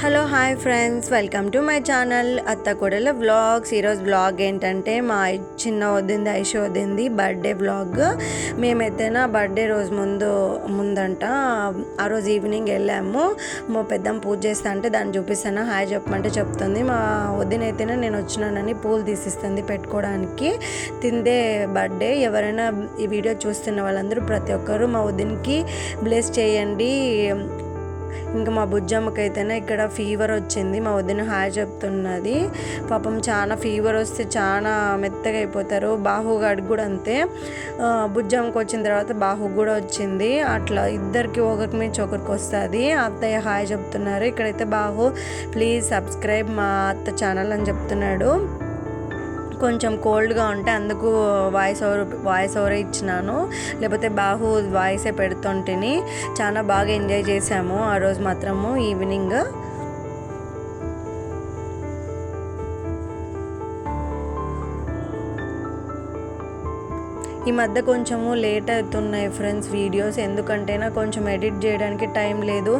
Hello hi friends, welcome to my channel అత్త కోడల vlogs. ఈరోజు వ్లాగ్ ఏంటంటే మా చిన్న వదింది ఐషు వదింది బర్త్డే వ్లాగ్. మేమైతే నా బర్త్డే రోజు ముందంట ఆ రోజు ఈవినింగ్ వెళ్ళాము. మా పెద్దమ్మ పూజ చేస్తా అంటే దాన్ని చూపిస్తాను, హాయ్ చెప్పమంటే చెప్తుంది. మా వదినైతేనే నేను వచ్చినానని పూలు తీసిస్తుంది పెట్టుకోవడానికి. తిందే బర్త్డే. ఎవరైనా ఈ వీడియో చూస్తున్న వాళ్ళందరూ ప్రతి ఒక్కరు మా వదినికి బ్లెస్ చేయండి. ఇంకా మా బుజ్జమ్మకైతేనే ఇక్కడ ఫీవర్ వచ్చింది. మా వదిన హాయ్ చెప్తున్నది. పాపం చాలా ఫీవర్ వస్తే చాలా మెత్తగా అయిపోతారు. బాహుగాడికి కూడా అంతే. బుజ్జమ్మకి వచ్చిన తర్వాత బాహుకి కూడా వచ్చింది. అట్లా ఇద్దరికి ఒకరికి మించి ఒకరికి వస్తుంది. అత్తయ్య హాయ్ చెప్తున్నారు. ఇక్కడైతే బాహు ప్లీజ్ సబ్స్క్రైబ్ మా అత్త ఛానల్ అని చెప్తున్నాడు. కొంచెం కోల్డ్గా ఉంటే అందుకు వాయిస్ ఓవరే ఇచ్చినాను, లేకపోతే బాహు వాయిసే పెడుతుంటేని. చాలా బాగా ఎంజాయ్ చేసాము ఆ రోజు మాత్రము ఈవినింగ్. ఈ మధ్య కొంచెము లేట్ అవుతున్నాయి ఫ్రెండ్స్ వీడియోస్, ఎందుకంటేనా కొంచెం ఎడిట్ చేయడానికి టైం లేదు,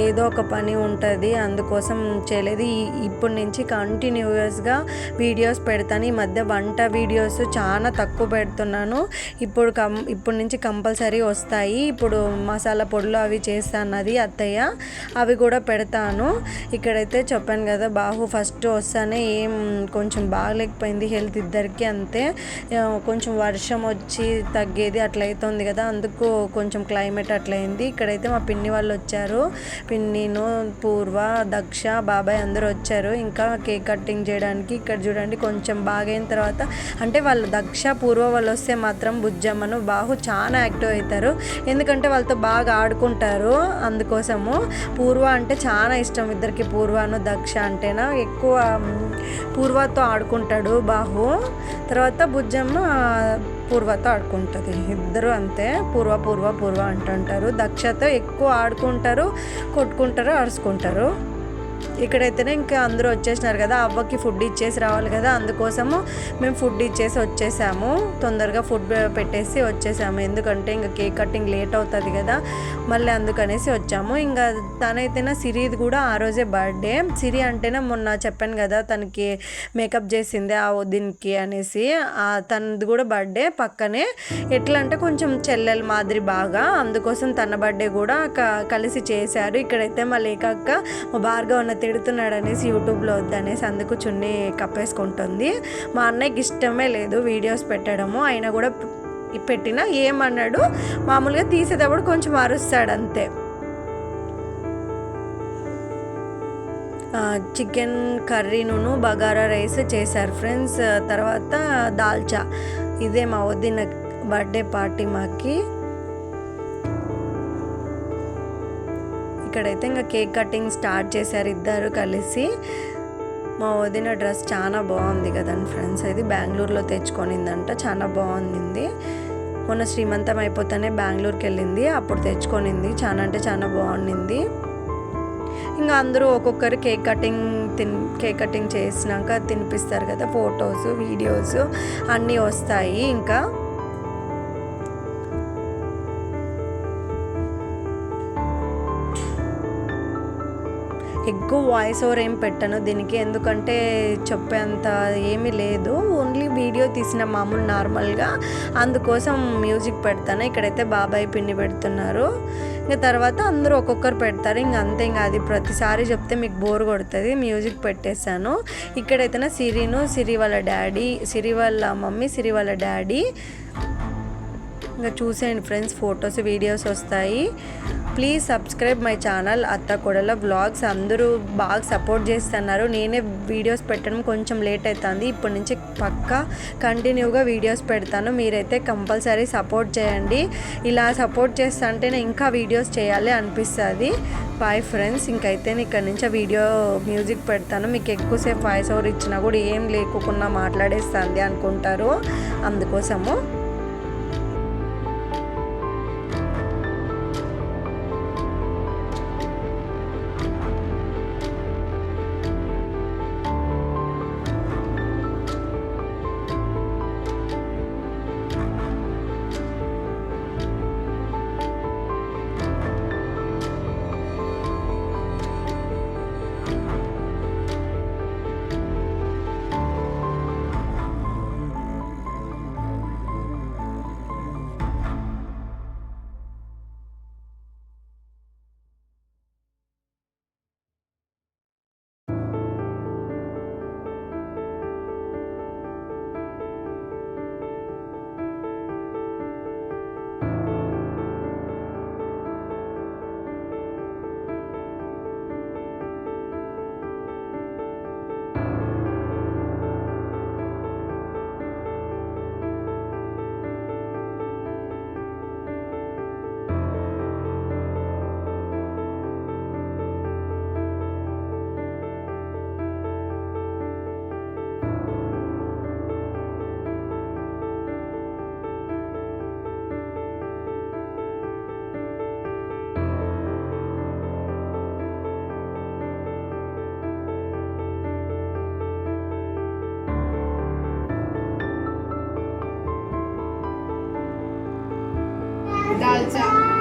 ఏదో ఒక పని ఉంటుంది, అందుకోసం చేయలేదు. ఇప్పటి నుంచి కంటిన్యూస్గా వీడియోస్ పెడతాను. ఈ మధ్య వంట వీడియోస్ చాలా తక్కువ పెడుతున్నాను. ఇప్పుడు నుంచి కంపల్సరీ వస్తాయి. ఇప్పుడు మసాలా పొడులు అవి చేస్తానది అత్తయ్య, అవి కూడా పెడతాను. ఇక్కడైతే చెప్పాను కదా, బాహు ఫస్ట్ వస్తానే కొంచెం బాగలేకపోయింది హెల్త్, ఇద్దరికి అంతే. కొంచెం వర్షం వచ్చి తగ్గేది అట్లయితుంది కదా, అందుకు కొంచెం క్లైమేట్ అట్లయింది. ఇక్కడైతే మా పిన్ని వాళ్ళు వచ్చారు. పిన్నిను, పూర్వ, దక్ష, బాబాయ్ అందరూ వచ్చారు ఇంకా కేక్ కటింగ్ చేయడానికి. ఇక్కడ చూడండి కొంచెం బాగైన తర్వాత, అంటే వాళ్ళు దక్ష, పూర్వ వాళ్ళు వస్తే మాత్రం బుజ్జమ్మను బాహు చాలా యాక్టివ్ అవుతారు, ఎందుకంటే వాళ్ళతో బాగా ఆడుకుంటారు. అందుకోసము పూర్వ అంటే చాలా ఇష్టం ఇద్దరికి. పూర్వను దక్ష అంటేనా ఎక్కువ పూర్వతో ఆడుకుంటాడు బాహు. తర్వాత బుజ్జమ్మ పూర్వతో ఆడుకుంటుంది. ఇద్దరు అంతే, పూర్వ పూర్వ పూర్వ అంటుంటారు. దక్షతో ఎక్కువ ఆడుకుంటారు, కొట్టుకుంటారు, అరుచుకుంటారు. ఇక్కడైతేనే ఇంకా అందరూ వచ్చేసినారు కదా, అవ్వకి ఫుడ్ ఇచ్చేసి రావాలి కదా, అందుకోసము మేము ఫుడ్ ఇచ్చేసి వచ్చేసాము. తొందరగా ఫుడ్ పెట్టేసి వచ్చేసాము, ఎందుకంటే ఇంకా కేక్ కటింగ్ లేట్ అవుతుంది కదా, మళ్ళీ అందుకనేసి వచ్చాము. ఇంకా తనైతేనే సిరిది కూడా ఆ రోజే బర్త్డే. సిరి అంటేనే మొన్న చెప్పాను కదా తనకి మేకప్ చేసింది ఆ వదిన్కి అనేసి, తనది కూడా బర్త్డే పక్కనే. ఎట్లా అంటే కొంచెం చెల్లెల మాదిరి బాగా, అందుకోసం తన బర్త్డే కూడా కలిసి చేశారు. ఇక్కడైతే మా లేకక్క మా భార్గవ్ తిడుతున్నాడు అనేసి యూట్యూబ్లో వద్దనేసి అందుకు చున్నీ కప్పేసుకుంటుంది. మా అన్నయ్యకి ఇష్టమే లేదు వీడియోస్ పెట్టడము, అయినా కూడా పెట్టినా ఏమన్నాడు, మామూలుగా తీసేటప్పుడు కొంచెం అరుస్తాడు అంతే. చికెన్ కర్రీను బగారా రైస్ చేశారు ఫ్రెండ్స్. తర్వాత దాల్చా. ఇదే మా వదిన బర్త్డే పార్టీ మాకి. ఇక్కడైతే ఇంకా కేక్ కటింగ్ స్టార్ట్ చేశారు ఇద్దరు కలిసి. మా వదిన డ్రెస్ చాలా బాగుంది కదండి ఫ్రెండ్స్, అది బెంగళూరులో తెచ్చుకొనిందంట, చాలా బాగుంది. మొన్న శ్రీమంతం అయిపోతేనే బెంగళూరుకి వెళ్ళింది, అప్పుడు తెచ్చుకొనింది. చాలా అంటే చాలా బాగుంది. ఇంకా అందరూ ఒక్కొక్కరు కేక్ కటింగ్ చేసినాక తినిపిస్తారు కదా, ఫొటోస్ వీడియోస్ అన్నీ వస్తాయి. ఇంకా ఎక్కువ వాయిస్ ఓవర్ ఏం పెట్టను దీనికి, ఎందుకంటే చెప్పేంత ఏమీ లేదు, ఓన్లీ వీడియో తీసిన మామూలు నార్మల్గా, అందుకోసం మ్యూజిక్ పెడతాను. ఇక్కడైతే బాబాయ్ పిన్ని పెడుతున్నారు. ఇంకా తర్వాత అందరూ ఒక్కొక్కరు పెడతారు. ఇంక అంతే, ఇంకా అది ప్రతిసారి చెప్తే మీకు బోర్ కొడుతుంది, మ్యూజిక్ పెట్టేశాను. ఇక్కడైతేనే సిరి వాళ్ళ డాడీ, సిరి వాళ్ళ మమ్మీ, సిరి వాళ్ళ డాడీ. ఇంకా చూసేయండి ఫ్రెండ్స్, ఫొటోస్ వీడియోస్ వస్తాయి. ప్లీజ్ సబ్స్క్రైబ్ మై ఛానల్ అత్త కోడల వ్లాగ్స్. అందరూ బాగా సపోర్ట్ చేస్తున్నారు. నేనే వీడియోస్ పెట్టడం కొంచెం లేట్ అవుతుంది, ఇప్పటి నుంచి పక్కా కంటిన్యూగా వీడియోస్ పెడతాను. మీరైతే కంపల్సరీ సపోర్ట్ చేయండి. ఇలా సపోర్ట్ చేస్తుంటే నేను ఇంకా వీడియోస్ చేయాలి అనిపిస్తుంది. Bye friends. ఇంకైతే ఇక్కడ నుంచి వీడియో మ్యూజిక్ పెడతాను. మీకు ఎక్కువసేపు వాయిస్ ఓవర్ ఇచ్చినా కూడా ఏం లేకుండా మాట్లాడేస్తుంది అనుకుంటారు, అందుకోసము. కాల్చా